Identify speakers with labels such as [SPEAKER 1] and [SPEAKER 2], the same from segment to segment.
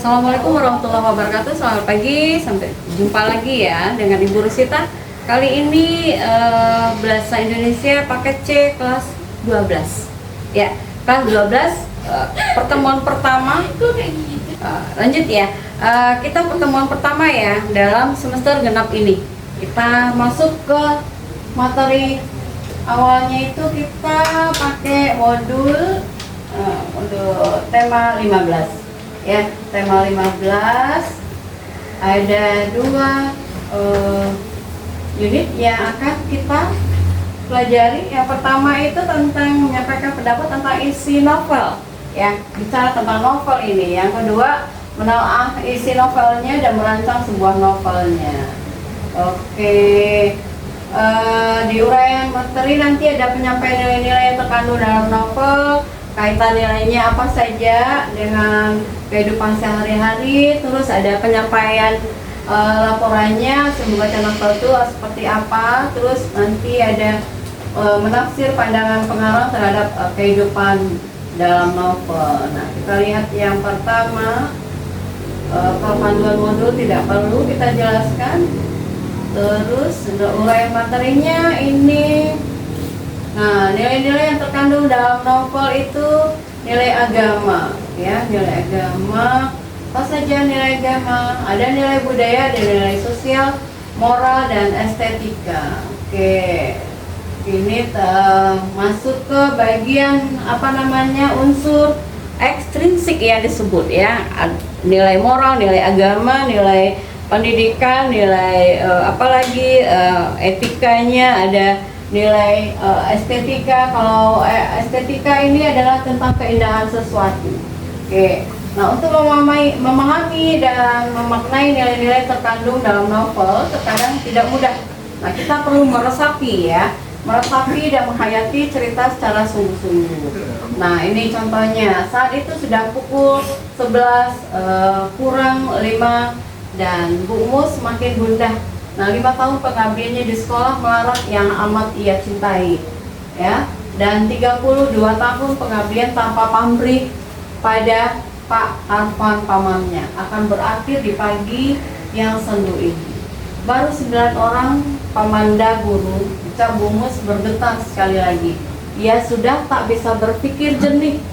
[SPEAKER 1] Assalamualaikum warahmatullahi wabarakatuh. Selamat pagi, sampai jumpa lagi ya dengan Ibu Rusita. Kali ini Bahasa Indonesia paket C kelas 12. Ya, kelas 12 pertemuan pertama. Lanjut ya. Kita pertemuan pertama ya dalam semester genap ini. Kita masuk ke materi awalnya itu kita pakai modul tema 15. Ya, tema 15 ada dua unit yang akan kita pelajari. Yang pertama itu tentang menyampaikan pendapat tentang isi novel, ya, bicara tentang novel ini. Yang kedua, menelaah isi novelnya dan merancang sebuah novelnya. Oke, di uraian materi nanti ada penyampaian nilai-nilai yang terkandung dalam novel, kaitan nilainya apa saja dengan kehidupan sehari-hari, terus ada penyampaian laporannya membaca novel itu seperti apa, terus nanti ada menafsir pandangan pengarang terhadap kehidupan dalam novel. Nah, kita lihat yang pertama, panduan modul tidak perlu kita jelaskan. Terus uraian materinya ini. Nah, nilai-nilai yang terkandung dalam novel itu nilai agama, ya, nilai agama. Apa saja nilai agama? Ada nilai budaya, ada nilai sosial, moral, dan estetika. Oke, ini masuk ke bagian unsur ekstrinsik ya disebut ya. Nilai moral, nilai agama, nilai pendidikan, nilai etikanya, ada nilai estetika. Kalau estetika ini adalah tentang keindahan sesuatu. Oke, nah untuk memahami dan memaknai nilai-nilai terkandung dalam novel terkadang tidak mudah. Nah, kita perlu meresapi ya, meresapi dan menghayati cerita secara sungguh-sungguh. Nah, ini contohnya, saat itu sudah pukul 11 kurang 5 dan Bu Mus semakin gundah. Nah, 5 tahun pengabdiannya di sekolah melarat yang amat ia cintai, ya. Dan 32 tahun pengabdian tanpa pamrih pada Pak Arfan pamannya akan berakhir di pagi yang sendu ini. Baru 9 orang pamanda guru, ucap Bu Mus bergetar sekali lagi. Ia sudah tak bisa berpikir jernih.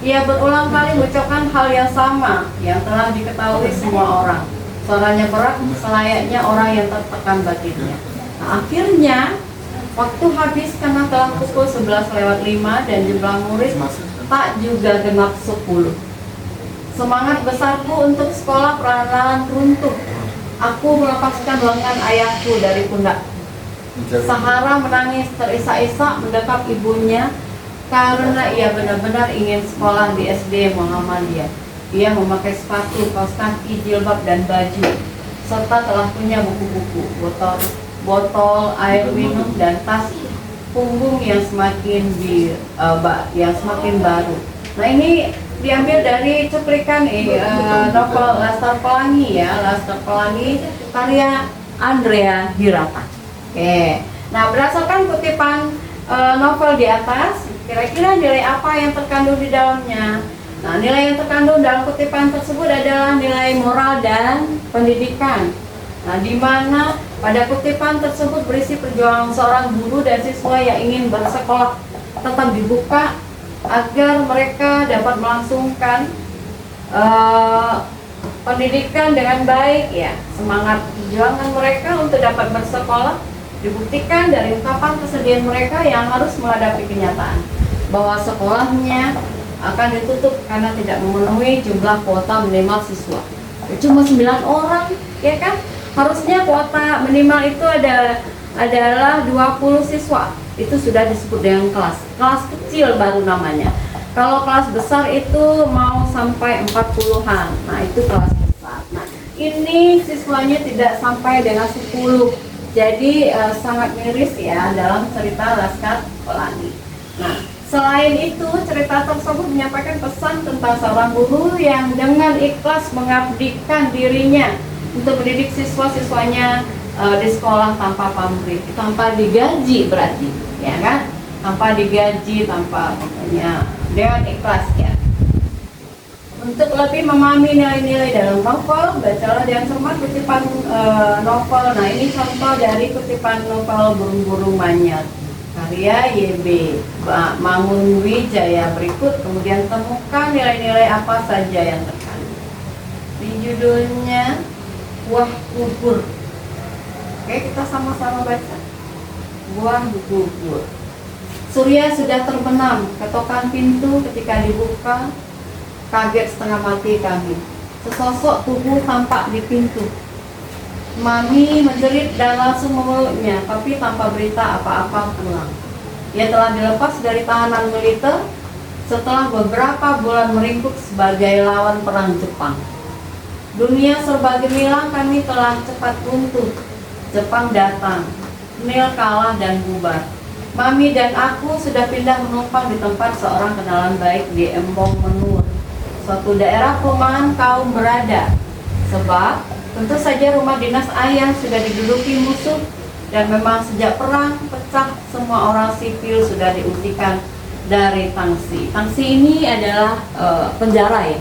[SPEAKER 1] Ia berulang kali mengucapkan hal yang sama yang telah diketahui semua orang. Suaranya berat selayaknya orang yang tertekan batinnya. Nah, akhirnya waktu habis karena telah pukul 11:05 dan jumlah murid tak juga genap 10. Semangat besarku untuk sekolah perlahan-lahan runtuh. Aku melepaskan lengan ayahku dari pundak. Sahara menangis terisak-isak mendekap ibunya karena ia benar-benar ingin sekolah di SD Muhammadiyah. Dia memakai sepatu, kaos kaki, jilbab, dan baju, serta telah punya buku-buku, botol air minum, dan tas punggung yang semakin baru. Nah, ini diambil dari cuplikan novel Laskar Pelangi ya, Laskar Pelangi karya Andrea Hirata. Oke, nah berdasarkan kutipan novel di atas, kira-kira nilai apa yang terkandung di dalamnya? Nah, nilai yang terkandung dalam kutipan tersebut adalah nilai moral dan pendidikan. Nah, di mana pada kutipan tersebut berisi perjuangan seorang guru dan siswa yang ingin bersekolah tetap dibuka agar mereka dapat melangsungkan pendidikan dengan baik ya. Semangat perjuangan mereka untuk dapat bersekolah dibuktikan dari ungkapan kesedihan mereka yang harus menghadapi kenyataan bahwa sekolahnya akan ditutup karena tidak memenuhi jumlah kuota minimal siswa. Cuma 9 orang, ya kan? Harusnya kuota minimal itu adalah 20 siswa. Itu sudah disebut dengan kelas. Kelas kecil baru namanya. Kalau kelas besar itu mau sampai 40-an. Nah, itu kelas besar. Nah, ini siswanya tidak sampai dengan 10. Jadi sangat miris ya dalam cerita Laskar Pelangi. Nah, selain itu, cerita tersebut menyampaikan pesan tentang seorang guru yang dengan ikhlas mengabdikan dirinya untuk mendidik siswa-siswanya di sekolah tanpa pamrih, tanpa digaji berarti, ya kan? Tanpa digaji, tanpa pokoknya dengan ikhlas ya. Untuk lebih memahami nilai-nilai dalam novel, bacalah dengan cermat kutipan novel. Nah, ini contoh dari kutipan novel Burung-burung Manyet karya YB Mangun Wijaya berikut. Kemudian temukan nilai-nilai apa saja yang terkandung. Di judulnya Buah Gugur. Oke, kita sama-sama baca. Buah gugur. Surya sudah terbenam, ketokan pintu ketika dibuka. Kaget setengah mati kami. Sesosok tubuh tampak di pintu. Mami menjerit dan langsung memeluknya, tapi tanpa berita apa-apa pulang. Ia telah dilepas dari tahanan militer setelah beberapa bulan meringkuk sebagai lawan perang Jepang. Dunia serba gemilang, kami telah cepat runtuh. Jepang datang, Nil kalah dan bubar. Mami dan aku sudah pindah menumpang di tempat seorang kenalan baik di Embong Menur, suatu daerah perumahan kaum berada. Sebab tentu saja rumah dinas ayah sudah diduduki musuh, dan memang sejak perang pecah semua orang sipil sudah diusirkan dari Tangsi. Tangsi ini adalah penjara ya.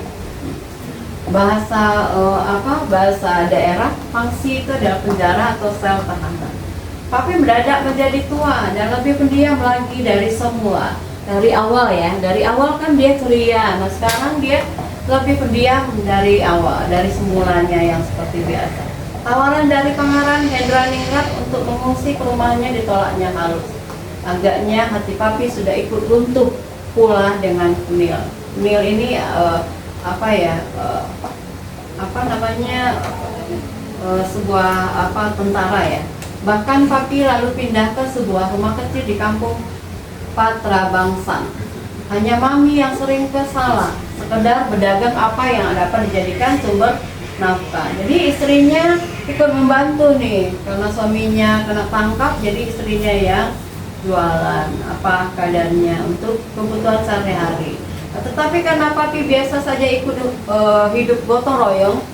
[SPEAKER 1] Bahasa daerah, Tangsi itu adalah penjara atau sel tahanan. Papi mendadak menjadi tua dan lebih pendiam lagi dari semula. Dari awal ya, dari awal kan dia ceria. Nah sekarang dia lebih pendiam dari awal, dari semulanya yang seperti biasa. Tawaran dari Pangeran Hendraningrat untuk mengungsi ke rumahnya ditolaknya halus. Agaknya hati papi sudah ikut runtuh pula dengan Nil. Nil ini sebuah tentara ya. Bahkan papi lalu pindah ke sebuah rumah kecil di kampung Patra Bangsan. Hanya mami yang sering kesalah, sekedar berdagang apa yang dapat dijadikan sumber nafkah. Jadi istrinya ikut membantu nih, karena suaminya kena tangkap, jadi istrinya yang jualan apa kadarnya untuk kebutuhan sehari-hari. Tetapi karena papi biasa saja ikut hidup gotong royong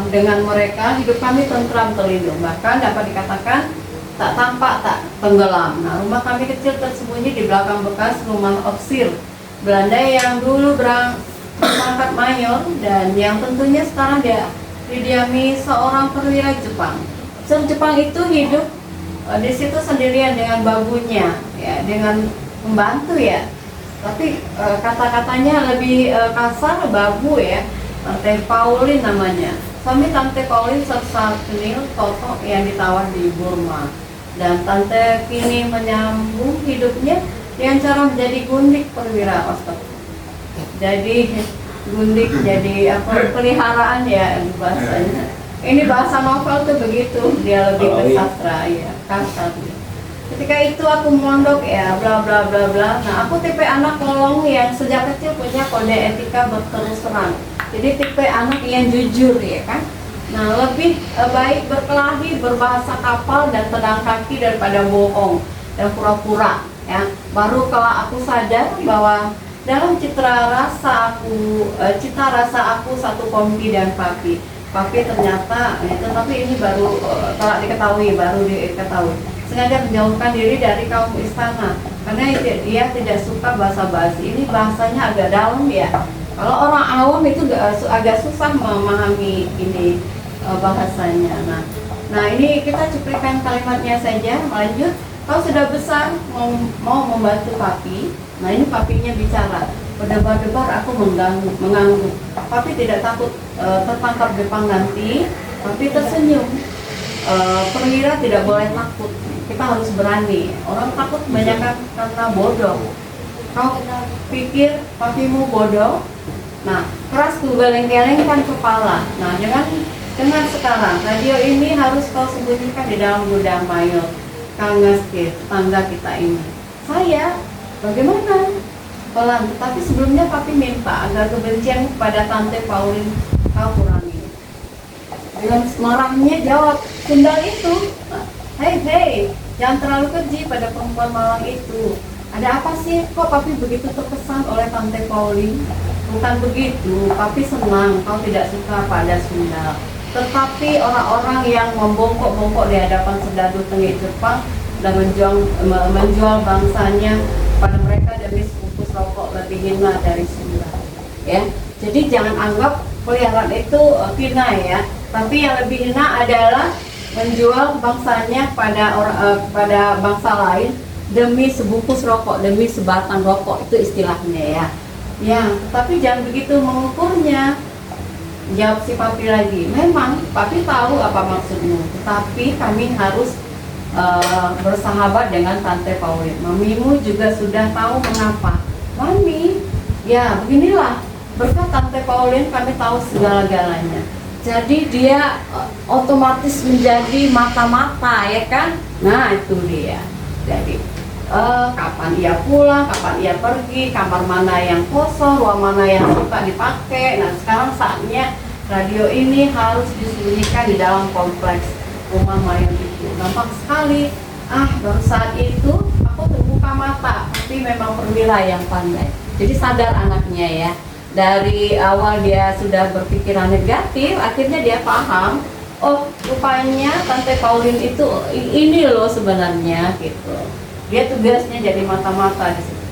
[SPEAKER 1] dengan mereka, hidup kami tentram terlindung. Bahkan dapat dikatakan tak tampak, tak tenggelam. Nah, rumah kami kecil tersembunyi di belakang bekas rumah opsir Belanda yang dulu berpangkat mayor dan yang tentunya sekarang dia didiami seorang perwira Jepang. Opsir Jepang itu hidup di situ sendirian dengan babunya, ya, dengan pembantu ya. Tapi kata-katanya lebih kasar, babu ya. Tante Pauline namanya. Suami Tante Pauline serta Nil Toto yang ditawar di Burma. Dan Tante kini menyambung hidupnya dengan cara menjadi gundik perwira Ostok. Jadi gundik jadi peliharaan ya bahasanya. Ini bahasa novel tuh begitu, dia lebih ke sastra ya, kasar. Ketika itu aku mondok ya, bla bla bla bla. Nah, aku tipe anak kolong yang sejak kecil punya kode etika berterus terang. Jadi tipe anak yang jujur ya kan. Nah, lebih baik berkelahi, berbahasa kapal dan pedang kaki daripada bohong dan pura-pura ya. Baru kalau aku sadar bahwa dalam cita rasa aku satu kompi dan papi. Papi ternyata tetapi ini baru telah diketahui, sengaja menjauhkan diri dari kaum istana karena dia tidak suka bahasa basi. Ini bahasanya agak dalam ya. Kalau orang awam itu agak susah memahami ini bahasanya. Nah ini kita cuplikan kalimatnya saja. Lanjut, kau sudah besar mau membantu papi. Nah ini papinya bicara. Berdebar-debar aku mengangguk. Papi tidak takut tertangkap Jepang nanti. Papi tersenyum. Perwira tidak boleh takut. Kita harus berani. Orang takut kebanyakan karena bodoh. Kau pikir papimu bodoh? Nah, keras ku geleng-gelengkan kepala. Nah, dengan sekarang radio ini harus kau sembunyikan di dalam gudang mayor Kangaske, tetangga kita ini. Saya, bagaimana? Pelan, tetapi sebelumnya papi minta agar kebencian kepada Tante Pauline kau kurangi. Dengan marahnya jawab, sundal itu. Hei, jangan terlalu keji pada perempuan malang itu. Ada apa sih? Kok papi begitu terkesan oleh Tante Pauline? Bukan begitu, papi senang kau tidak suka pada sundal. Tetapi orang-orang yang membongkok-bongkok di hadapan serdadu tengik Jepang dan menjual bangsanya pada mereka demi sebungkus rokok lebih hina dari sundal. Ya, Jadi jangan anggap peliharaan itu hina ya. Tapi yang lebih hina adalah menjual bangsanya pada bangsa lain demi sebungkus rokok, demi sebatang rokok, itu istilahnya ya. Ya, tapi jangan begitu mengukurnya. Jawab si papi lagi, memang papi tahu apa maksudmu, tetapi kami harus bersahabat dengan Tante Pauline. Mamimu juga sudah tahu mengapa. Mami, ya beginilah, berkat Tante Pauline kami tahu segala-galanya. Jadi dia otomatis menjadi mata-mata, ya kan? Nah itu dia. Jadi kapan ia pulang, kapan ia pergi, kamar mana yang kosong, ruang mana yang suka dipakai. Nah sekarang saatnya radio ini harus disembunyikan di dalam kompleks rumah Mayor itu. Gampang sekali. Baru saat itu aku terbuka mata, tapi memang Perwira yang pandai. Jadi sadar anaknya ya. Dari awal dia sudah berpikiran negatif, akhirnya dia paham, oh rupanya Tante Pauline itu ini loh sebenarnya gitu. Dia tugasnya jadi mata-mata di situ.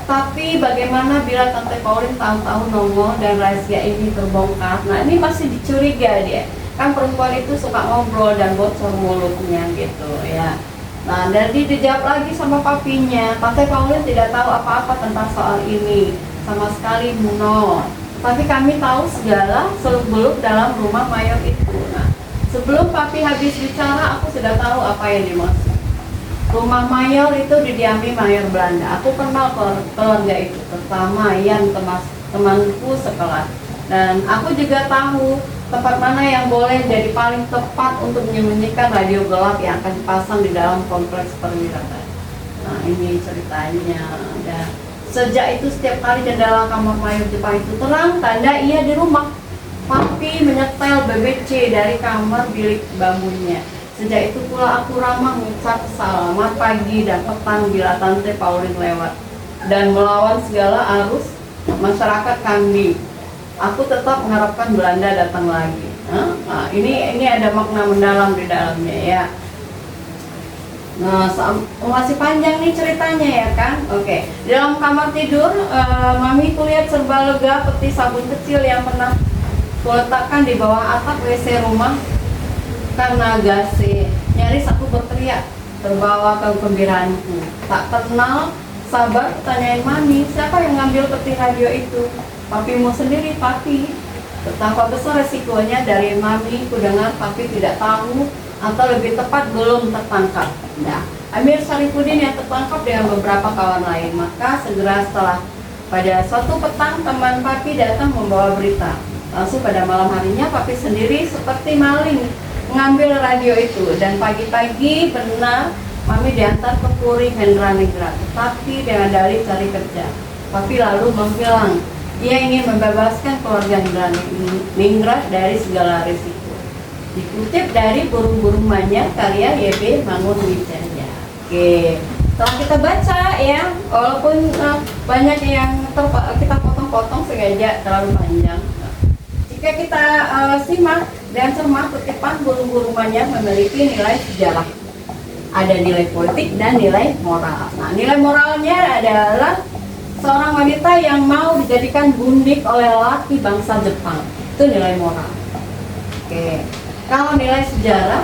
[SPEAKER 1] Tapi bagaimana bila Tante Pauline tahu-tahu nongol dan rahasia ini terbongkar? Nah ini masih dicuriga dia. Kan perempuan itu suka ngobrol dan bocor mulutnya gitu ya. Nah jadi dijawab lagi sama papinya, Tante Pauline tidak tahu apa-apa tentang soal ini. Sama sekali nol. Tapi kami tahu segala seluk-beluk dalam rumah Mayor itu. Nah, sebelum papi habis bicara, aku sudah tahu apa yang dimaksud. Rumah Mayor itu didiami Mayor Belanda. Aku kenal keluarga itu, terutama Yan, temanku sekelas. Dan aku juga tahu tempat mana yang boleh jadi paling tepat untuk menyembunyikan radio gelap yang akan dipasang di dalam kompleks perwiraan. Nah, ini ceritanya. Dan sejak itu setiap kali jendela kamar Mayor Jepang itu terang, tanda ia di rumah. Papi menyetel BBC dari kamar bilik bangunnya. Sejak itu pula aku ramah mengucap selamat pagi dan petang bila Tante Pauline lewat. Dan melawan segala arus masyarakat kami, aku tetap mengharapkan Belanda datang lagi. Nah, ini ada makna mendalam di dalamnya ya. Nah, masih panjang nih ceritanya ya kan. Oke. Di dalam kamar tidur, Mami kulihat serba lega peti sabun kecil yang pernah kuletakkan di bawah atap WC rumah karena gase. Nyaris aku berteriak, terbawa kegembiraanku. Tak kenal sabar tanyain Mami, siapa yang ngambil peti radio itu? Papimu sendiri, Papi. Betapa besar resikonya dari Mami, ku dengar Papi tidak tahu atau lebih tepat belum tertangkap. Nah, Amir Sarifudin yang tertangkap dengan beberapa kawan lain. Maka segera setelah pada suatu petang teman Papi datang membawa berita. Langsung pada malam harinya Papi sendiri seperti maling mengambil radio itu. Dan pagi-pagi benar Mami diantar ke Puri Hendraningrat, tapi dengan dalih cari kerja. Papi lalu menghilang. Ia ingin membebaskan keluarga Hendraningrat dari segala risiko. Dikutip dari Burung-Burung Manyar karya Y.B. Mangunwijaya. Oke, setelah kita baca ya, walaupun banyak yang kita potong-potong sengaja terlalu panjang. Jika kita simak dan cermat, kutipan Burung-Burung Manyar memiliki nilai sejarah. Ada nilai politik dan nilai moral. Nah, nilai moralnya adalah seorang wanita yang mau dijadikan gundik oleh lelaki bangsa Jepang. Itu nilai moral. Oke. Kalau nilai sejarah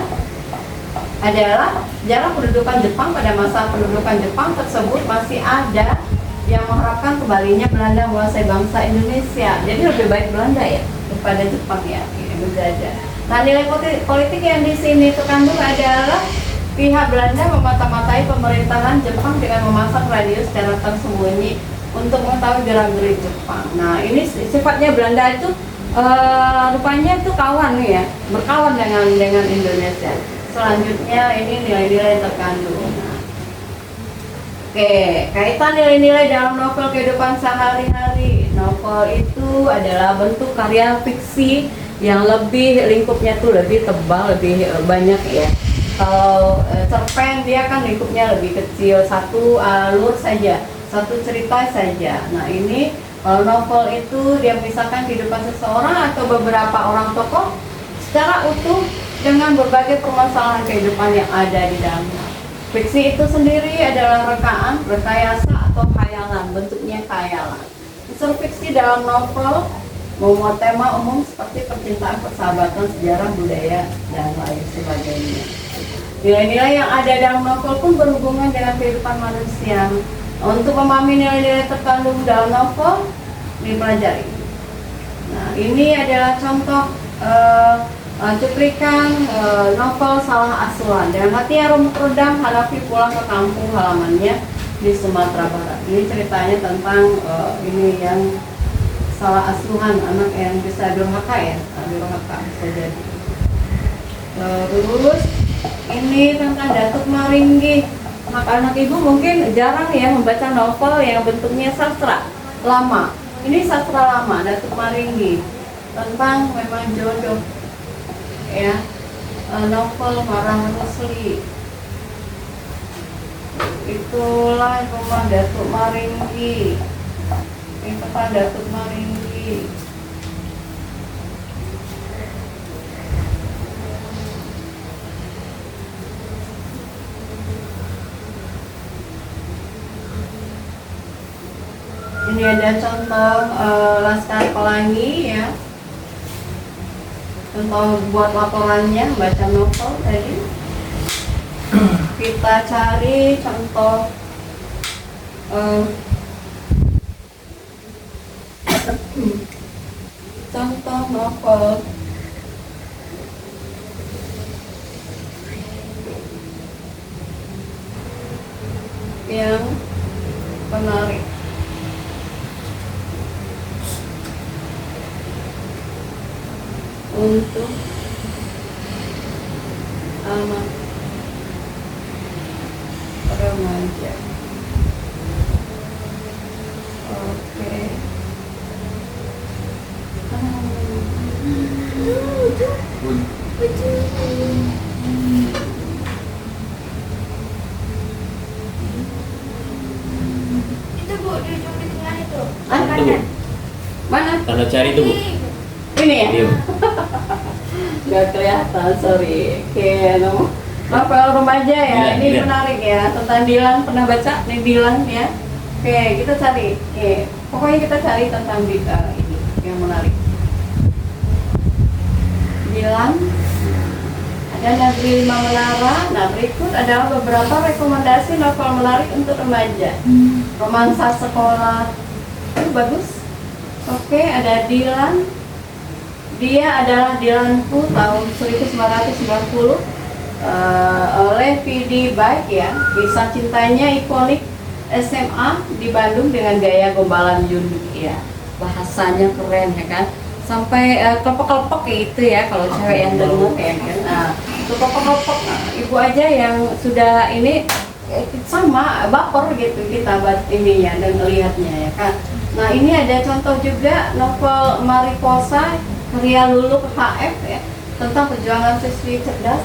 [SPEAKER 1] adalah sejarah pendudukan Jepang pada masa pendudukan Jepang tersebut masih ada yang mengharapkan kembalinya Belanda menguasai bangsa Indonesia. Jadi lebih baik Belanda ya daripada Jepang ya. Berbeda. Nah nilai politik yang di sini terkandung adalah pihak Belanda memata-matai pemerintahan Jepang dengan memasang radio secara tersembunyi untuk mengetahui gerak-gerik Jepang. Nah ini sifatnya Belanda itu rupanya itu kawan nih ya, berkawan dengan Indonesia. Selanjutnya ini nilai-nilai terkandung. Nah, oke, kaitan nilai-nilai dalam novel kehidupan sehari-hari. Novel itu adalah bentuk karya fiksi yang lebih lingkupnya tuh lebih tebal, lebih banyak ya. Kalau cerpen dia kan lingkupnya lebih kecil, satu alur saja, satu cerita saja. Nah ini kalau novel itu dia memisahkan kehidupan seseorang atau beberapa orang tokoh secara utuh dengan berbagai permasalahan kehidupan yang ada di dalamnya. Fiksi itu sendiri adalah rekaan, rekayasa atau khayalan, bentuknya khayalan. Unsur fiksi dalam novel memuat tema umum seperti percintaan, persahabatan, sejarah, budaya, dan lain sebagainya. Nilai-nilai yang ada dalam novel pun berhubungan dengan kehidupan manusia. Untuk memahami nilai-nilai terkandung dalam novel, dipelajari. Nah, ini adalah contoh cuplikan novel Salah Asuhan. Dalam hati yang remuk redam, Hanafi pulang ke kampung halamannya di Sumatera Barat. Ini ceritanya tentang ini yang salah asuhan, anak yang bisa durhaka ya, durhaka bisa jadi. Terus ini tentang Datuk Maringgi. Anak-anak ibu mungkin jarang ya membaca novel yang bentuknya sastra lama. Ini sastra lama, Datuk Maringgi, tentang memang jodoh ya. Novel Marah Rusli. Itulah rumah Datuk Maringgi. Ini tempat Datuk Maringgi. Ini ada contoh Laskar Pelangi ya. Contoh buat laporannya, baca novel tadi. Kita cari contoh contoh novel yang menarik. Untuk anak remaja. Oke.
[SPEAKER 2] Itu Bu, di ujung di tengah itu.
[SPEAKER 1] Itu, Bu. Mana?
[SPEAKER 3] Tanda cari itu, Bu.
[SPEAKER 1] Ini ya?
[SPEAKER 3] Iya.
[SPEAKER 1] Gak kelihatan, sorry. Oke, novel remaja ya.
[SPEAKER 3] Dilan,
[SPEAKER 1] Ini
[SPEAKER 3] Dilan.
[SPEAKER 1] menarik ya. Tentang Dilan, pernah baca nih Dilan ya? Oke, kita cari. Oke, pokoknya kita cari tentang ini yang menarik. Dilan, ada Negeri Lima Menara. Nah, berikut adalah beberapa rekomendasi novel menarik untuk remaja. Romansa sekolah, itu bagus. Oke, ada Dilan. Dia adalah Dilanku tahun 1990 oleh V.D. Baik ya. Kisah cintanya ikonik SMA di Bandung dengan gaya gombalan Yunus ya. Bahasanya keren ya kan. Sampai kelepek-kelepek gitu ya kalau cewek yang denger ya kan. Nah, kelepek-kelepek ibu aja yang sudah ini sama baper gitu kita buat ininya dan melihatnya ya kan. Nah, ini ada contoh juga novel Mariposa karya Lulu KHF ya, tentang perjuangan siswi cerdas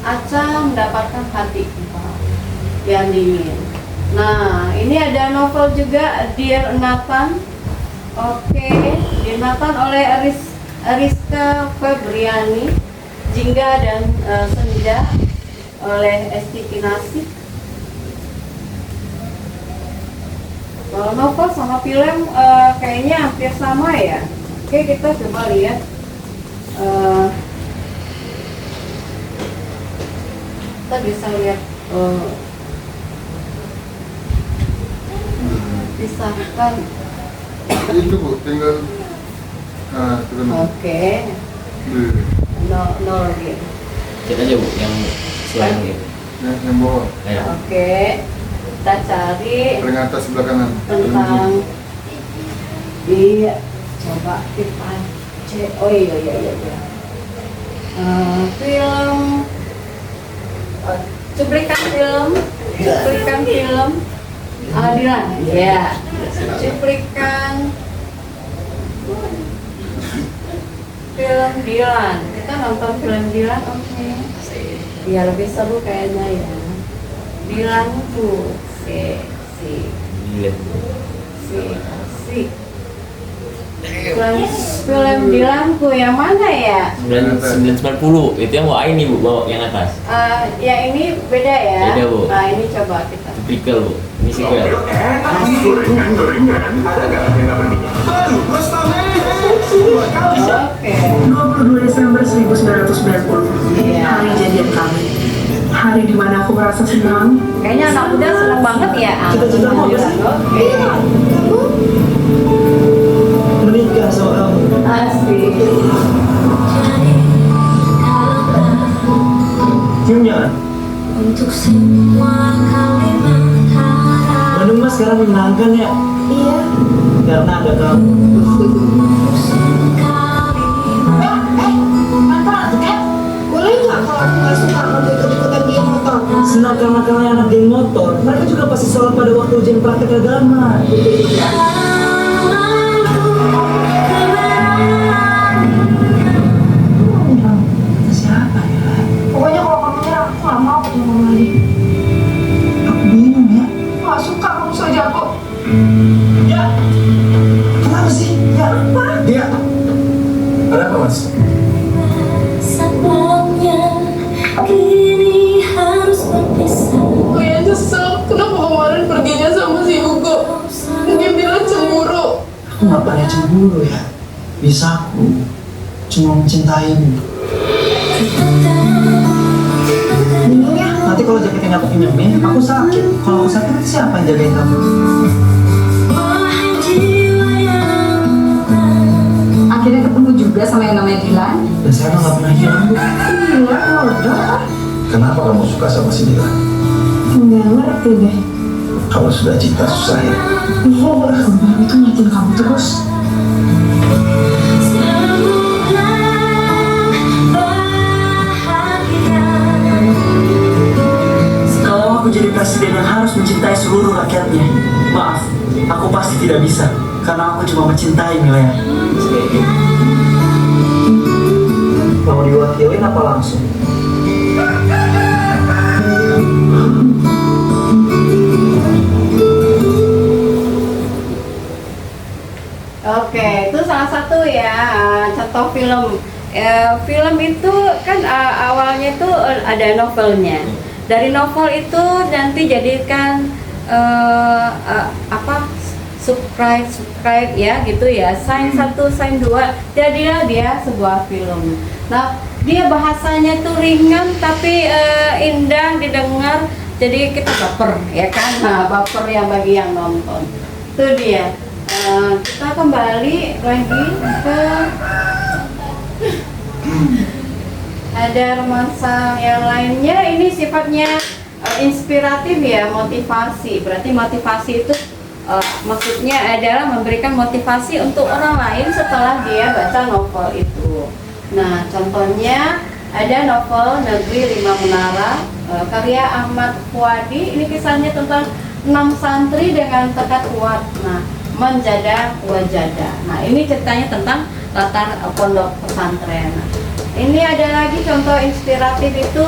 [SPEAKER 1] Aca mendapatkan hati yang dingin. Nah, ini ada novel juga Dear Nathan. Oke, Dear Nathan oleh Ariska Febriani. Jingga dan Senja oleh Esti Kinasih. Kalau novel sama film kayaknya hampir sama ya. Oke, kita coba lihat kita bisa lihat pisahkan.
[SPEAKER 4] Itu Bu, tinggal
[SPEAKER 1] Oke. No lagi.
[SPEAKER 3] Cek aja, Bu, yang selain itu.
[SPEAKER 4] yang bawah,
[SPEAKER 3] Ayo.
[SPEAKER 1] Oke. Kita cari
[SPEAKER 4] paling atas sebelah kanan.
[SPEAKER 1] tentang iya. Coba kita cek. Oh iya. Film cuplikan film Dilan ya, cuplikan film Dilan. Kita nonton film Dilan, oke. Ya lebih seru kayaknya ya. Dilan tuh
[SPEAKER 3] Lihat.
[SPEAKER 1] si film Dilanku yang mana ya?
[SPEAKER 3] 990 itu yang bawa ini, Bu, bawa yang atas.
[SPEAKER 1] Ya ini beda ya.
[SPEAKER 3] Beda, Bu.
[SPEAKER 1] Nah ini coba kita.
[SPEAKER 3] Typical, Bu. Ini sequel.
[SPEAKER 1] Oke.
[SPEAKER 5] 22 Desember 1990,
[SPEAKER 1] Iya.
[SPEAKER 5] hari jadian kami. Hari di mana aku merasa senang.
[SPEAKER 1] Kayaknya anak muda seneng banget ya.
[SPEAKER 5] Cita-cita mau apa sih?
[SPEAKER 1] Oke.
[SPEAKER 5] Menikah sama kamu.
[SPEAKER 1] Asik.
[SPEAKER 5] Cium jangan.
[SPEAKER 2] Untuk semua kalimat harap
[SPEAKER 5] Bandung mas sekarang menyenangkan ya.
[SPEAKER 2] Iya
[SPEAKER 5] Karena ada kamu.
[SPEAKER 2] Boleh nggak kalau aku nggak suka kamu ikut-ikutan dia motor?
[SPEAKER 5] Senakal-nakalnya anak geng motor, mereka juga pasti sholat pada waktu ujian praktek agama. Siapa ya?
[SPEAKER 2] Pokoknya kalau kamu nyerah, aku nggak mau ketemu kamu lagi.
[SPEAKER 5] Aku bingung ya.
[SPEAKER 2] Nggak suka kamu so jago.
[SPEAKER 5] Ya, kenapa sih? Ya, apa? Ya, ada apa mas?
[SPEAKER 2] Sebabnya kini harus berpisah.
[SPEAKER 6] Kayak nyesel, kenapa kemarin perginya sama si Hugo? Mungkin bilang cemburu.
[SPEAKER 5] Aku nggak pernah cemburu ya. Bisa aku cuma mencintaimu.
[SPEAKER 2] Bingung ya?
[SPEAKER 5] Nanti kalau jaketnya aku pinjemin, aku sakit. Kalau aku sakit, nanti siapa yang jagain kamu?
[SPEAKER 2] Wahai jiwa yang
[SPEAKER 7] Akhirnya ketemu juga sama yang namanya Dilan.
[SPEAKER 5] Dan saya nggak pernah hilang bu.
[SPEAKER 7] Iya, udah.
[SPEAKER 8] Kenapa kamu suka sama si Dilan?
[SPEAKER 7] Nggak ngerti deh.
[SPEAKER 8] Kalau sudah cinta susah ya.
[SPEAKER 7] Iya, Bang itu ngeliatin kamu terus.
[SPEAKER 2] semoga bahagia.
[SPEAKER 5] Kalau aku jadi presiden yang harus mencintai seluruh rakyatnya, maaf, aku pasti tidak bisa. Karena aku cuma mencintai Milea. Mau diwakilin apa langsung?
[SPEAKER 1] Oke, itu salah satu ya contoh film. Film itu kan awalnya itu ada novelnya. Dari novel itu nanti jadikan apa subscribe ya gitu ya. Sign 1, sign 2. Jadilah dia sebuah film. Nah, dia bahasanya tuh ringan tapi indah didengar. Jadi kita baper ya kan. Nah, baper yang bagi yang nonton. Itu dia. Kita kembali lagi ke ada romansa yang lainnya. Ini sifatnya inspiratif ya, motivasi. Berarti motivasi itu maksudnya adalah memberikan motivasi untuk orang lain setelah dia baca novel itu. Nah, contohnya ada novel Negeri 5 Menara karya Ahmad Fuadi. Ini kisahnya tentang 6 santri dengan tekad kuat. Nah, menjada wajada. Nah, ini ceritanya tentang latar pondok pesantren. Nah, ini ada lagi contoh inspiratif itu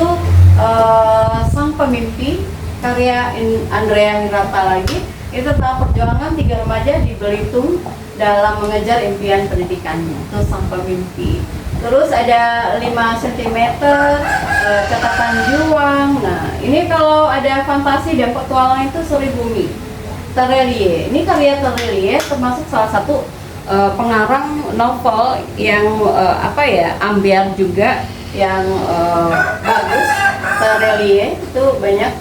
[SPEAKER 1] Sang Pemimpi karya Andrea Hirata lagi. Itu tentang perjuangan 3 remaja di Belitung dalam mengejar impian pendidikannya. Itu Sang Pemimpi. Terus ada 5 cm catatan juang. Nah, ini kalau ada fantasi dan petualang itu Suri Bumi. Terelie, ini karya Terelie termasuk salah satu pengarang novel yang ambiar juga yang bagus. Terelie itu banyak,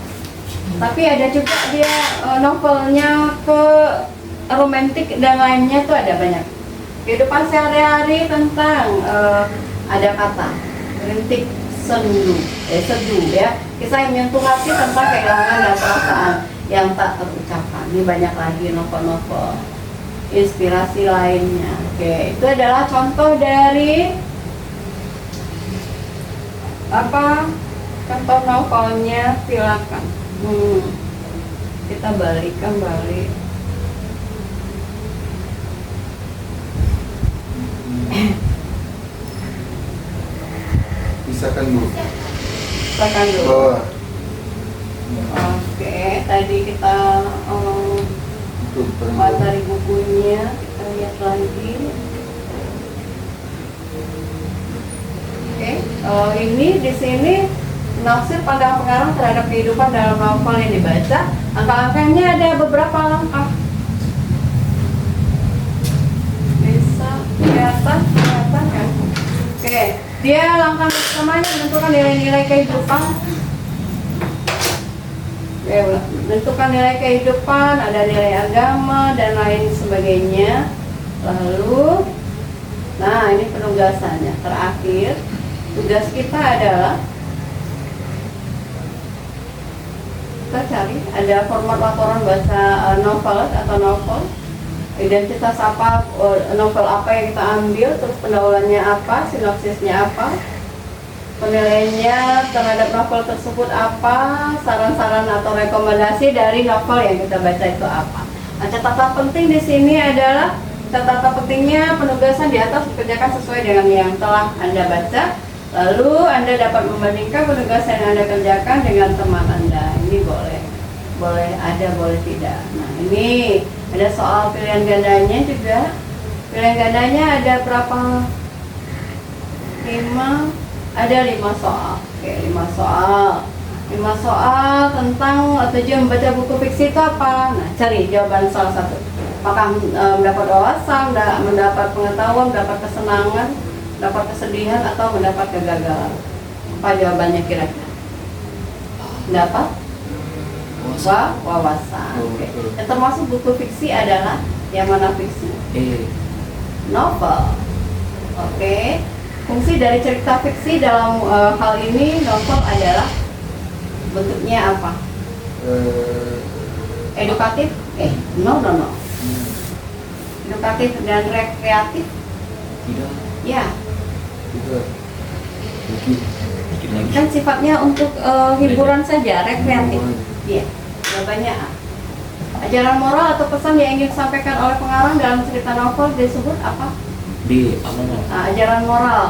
[SPEAKER 1] tapi ada juga dia novelnya ke romantik dan lainnya tuh ada banyak. Kehidupan sehari-hari tentang ada kata rintik seduh ya, kisah yang menyentuh hati tentang kehilangan dan perasaan yang tak terucapkan. Ini banyak lagi novel-novel inspirasi lainnya. Oke, itu adalah contoh dari contoh novelnya. Silakan. Kita balik kembali.
[SPEAKER 4] Pisahkan dulu.
[SPEAKER 1] Silakan dulu.
[SPEAKER 4] Bawah.
[SPEAKER 1] Oke, tadi kita
[SPEAKER 4] Itu paling
[SPEAKER 1] buat
[SPEAKER 4] bawah.
[SPEAKER 1] dari bukunya, kita lihat lagi. Oke, ini di sini nafsir pandang pengarang terhadap kehidupan dalam novel yang dibaca. Angka-angkanya ada beberapa langkah. Bisa kelihatan kan? Oke, dia langkah pertamanya menentukan nilai-nilai kehidupan. Oke, menentukan nilai kehidupan, ada nilai agama dan lain sebagainya. Lalu, nah ini penugasannya. Terakhir, tugas kita adalah kita cari ada format laporan bahasa novel atau novel. Identitas apa, novel apa yang kita ambil, terus pendahuluannya apa, sinopsisnya apa, penilaiannya terhadap novel tersebut apa, saran-saran atau rekomendasi dari novel yang kita baca itu apa. Nah, catatan penting di sini adalah catatan pentingnya penugasan di atas dikerjakan sesuai dengan yang telah Anda baca. Lalu Anda dapat membandingkan penugasan yang Anda kerjakan dengan teman Anda. Ini boleh ada, boleh tidak. Nah, ini ada soal pilihan gandanya juga. Pilihan gandanya ada berapa? 5, ada 5 soal. Oke, 5 soal. 5 soal tentang tujuan membaca buku fiksi itu apa? Nah, cari jawaban salah satu. Apakah mendapat wawasan, mendapat pengetahuan, mendapat kesenangan, mendapat kesedihan, atau mendapat kegagalan? Apa jawabannya kira-kira? Mendapat wawasan. Oke. Yang termasuk buku fiksi adalah yang mana fiksi? Novel. Oke. Fungsi dari cerita fiksi dalam hal ini novel adalah bentuknya apa? Edukatif? No. Edukatif dan rekreatif?
[SPEAKER 3] Tidak.
[SPEAKER 1] Ya.
[SPEAKER 3] Tidak. Dikit lagi.
[SPEAKER 1] Kan sifatnya untuk hiburan saja, rekreatif. Iya. Jawabannya A. Ajaran moral atau pesan yang ingin disampaikan oleh pengarang dalam cerita novel disebut apa?
[SPEAKER 3] B. Amanat.
[SPEAKER 1] Nah, ajaran moral.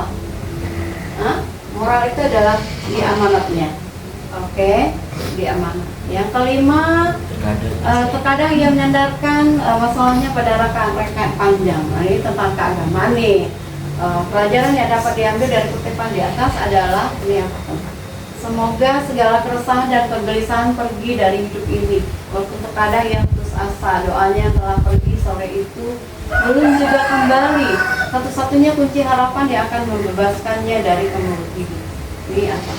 [SPEAKER 1] Moral itu adalah di amanatnya. Oke, di amanat. Yang kelima, terkadang ia menyandarkan masalahnya pada rekan panjang. Nah, ini tentang keagamaan nih. Pelajaran yang dapat diambil dari kutipan di atas adalah ini apa? Semoga segala keresahan dan kegelisahan pergi dari hidup ini. Walaupun terkadang yang putus asa, doanya telah pergi sore itu belum juga kembali. Satu-satunya kunci harapan yang akan membebaskannya dari kemelut hidup. Ini apa?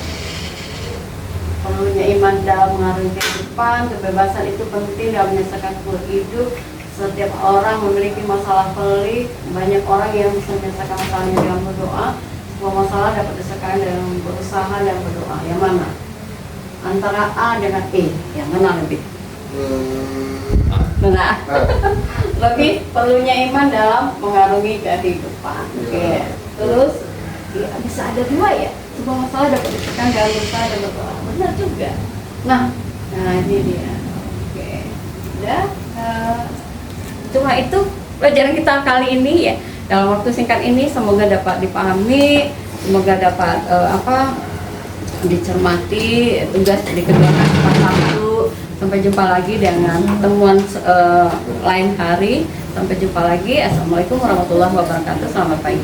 [SPEAKER 1] Perlunya iman dalam mengarungi kehidupan. Kebebasan itu penting dalam menyelesaikan kemelut hidup. Setiap orang memiliki masalah pelik. Banyak orang yang bisa menyelesaikan masalahnya dengan berdoa. Semua masalah dapat diselesaikan dengan berusaha dan berdoa. Yang mana? Antara A dengan E. Yang mana lebih? Benar. Lebih perlunya iman dalam mengarungi kehidupan. Oke. Terus ya, bisa ada 2 ya. Sebuah masalah dapat diselesaikan dengan berusaha dan berdoa. Benar juga. Nah ini dia. Oke. Udah. Cuma itu pelajaran kita kali ini ya. Dalam waktu singkat ini semoga dapat dipahami, semoga dapat dicermati, tugas dikerjakan tepat waktu. Sampai jumpa lagi dengan temuan lain hari. Sampai jumpa lagi. Assalamualaikum warahmatullahi wabarakatuh. Selamat pagi.